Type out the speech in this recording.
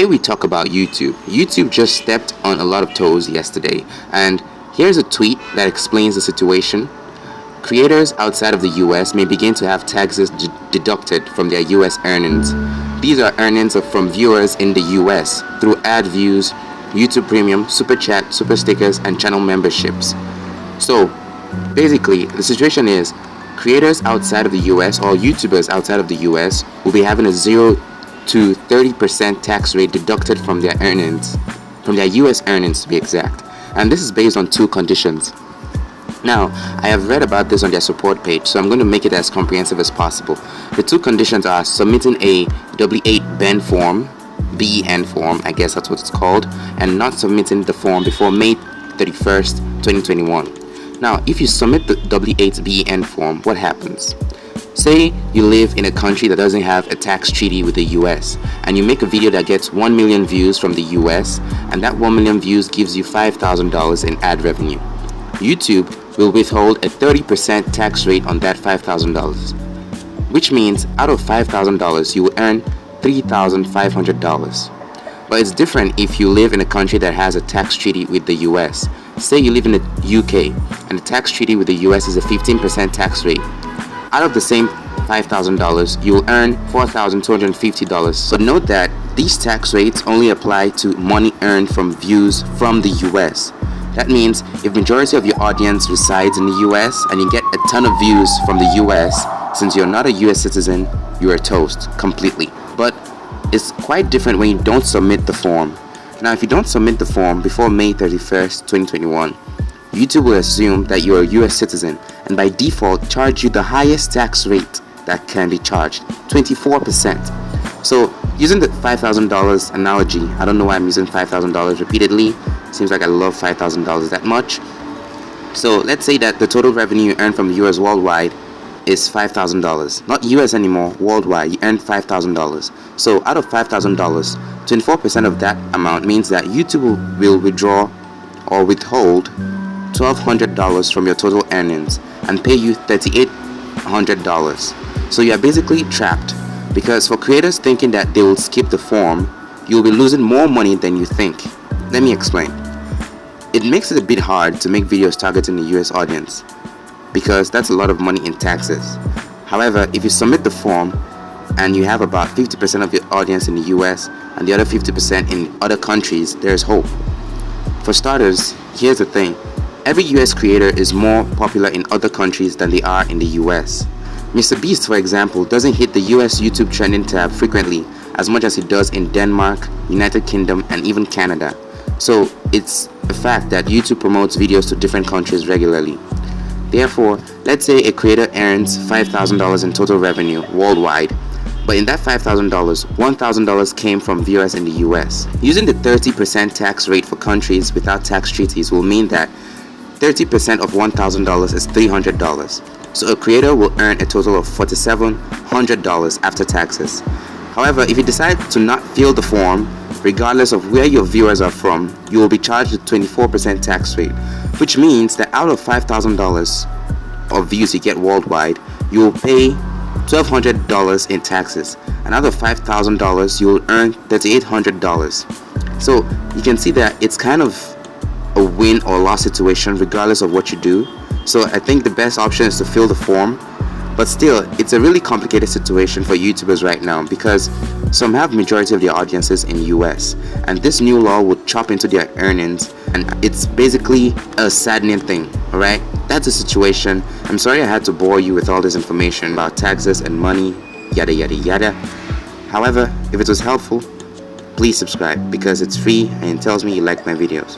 Today we talk about YouTube. YouTube just stepped on a lot of toes yesterday, and here's a tweet that explains the situation. Creators outside of the US may begin to have taxes deducted from their US earnings. These are earnings from viewers in the US through ad views, YouTube Premium, Super Chat, Super Stickers, and channel memberships. So basically, the situation is creators outside of the US or YouTubers outside of the US will be having a 0 to 30% tax rate deducted from their earnings, from their US earnings to be exact. And this is based on two conditions. Now, I have read about this on their support page, so I'm going to make it as comprehensive as possible. The two conditions are submitting a W8 BEN form, I guess that's what it's called, and not submitting the form before May 31st, 2021. Now, if you submit the W8 BEN form, what happens? Say you live in a country that doesn't have a tax treaty with the US, and you make a video that gets 1 million views from the US, and that 1 million views gives you $5,000 in ad revenue. YouTube will withhold a 30% tax rate on that $5,000, which means out of $5,000 you will earn $3,500. But it's different if you live in a country that has a tax treaty with the US. Say you live in the UK and the tax treaty with the US is a 15% tax rate. Out of the same $5,000, you will earn $4,250. So note that these tax rates only apply to money earned from views from the US. That means if majority of your audience resides in the US and you get a ton of views from the US, since you're not a US citizen, you are toast completely. But it's quite different when you don't submit the form. Now, if you don't submit the form before May 31st, 2021, YouTube will assume that you're a US citizen and by default charge you the highest tax rate that can be charged, 24%. So using the $5,000 analogy, I don't know why I'm using $5,000 repeatedly. Seems like I love $5,000 that much. So let's say that the total revenue you earn from the US worldwide is $5,000. Not US anymore, worldwide, you earn $5,000. So out of $5,000, 24% of that amount means that YouTube will withdraw or withhold $1,200 from your total earnings and pay you $3,800. So you are basically trapped, because for creators thinking that they will skip the form, you will be losing more money than you think. Let me explain. It makes it a bit hard to make videos targeting the US audience, because that's a lot of money in taxes. However, if you submit the form and you have about 50% of your audience in the US and the other 50% in other countries, there's hope. For starters, here's the thing. Every US creator is more popular in other countries than they are in the US. MrBeast, for example, doesn't hit the US YouTube trending tab frequently as much as he does in Denmark, United Kingdom, and even Canada. So it's a fact that YouTube promotes videos to different countries regularly. Therefore, let's say a creator earns $5,000 in total revenue worldwide, but in that $5,000, $1,000 came from viewers in the US. Using the 30% tax rate for countries without tax treaties will mean that 30% of $1,000 is $300. So a creator will earn a total of $4,700 after taxes. However, if you decide to not fill the form, regardless of where your viewers are from, you will be charged a 24% tax rate, which means that out of $5,000 of views you get worldwide, you will pay $1,200 in taxes, and out of $5,000 you will earn $3,800. So you can see that it's kind of a win or loss situation regardless of what you do. So I think the best option is to fill the form. But still, it's a really complicated situation for YouTubers right now, because some have majority of their audiences in US, and this new law would chop into their earnings, and it's basically a saddening thing. Alright, that's the situation. I'm sorry I had to bore you with all this information about taxes and money, yada yada yada. However, if it was helpful, please subscribe, because it's free and it tells me you like my videos.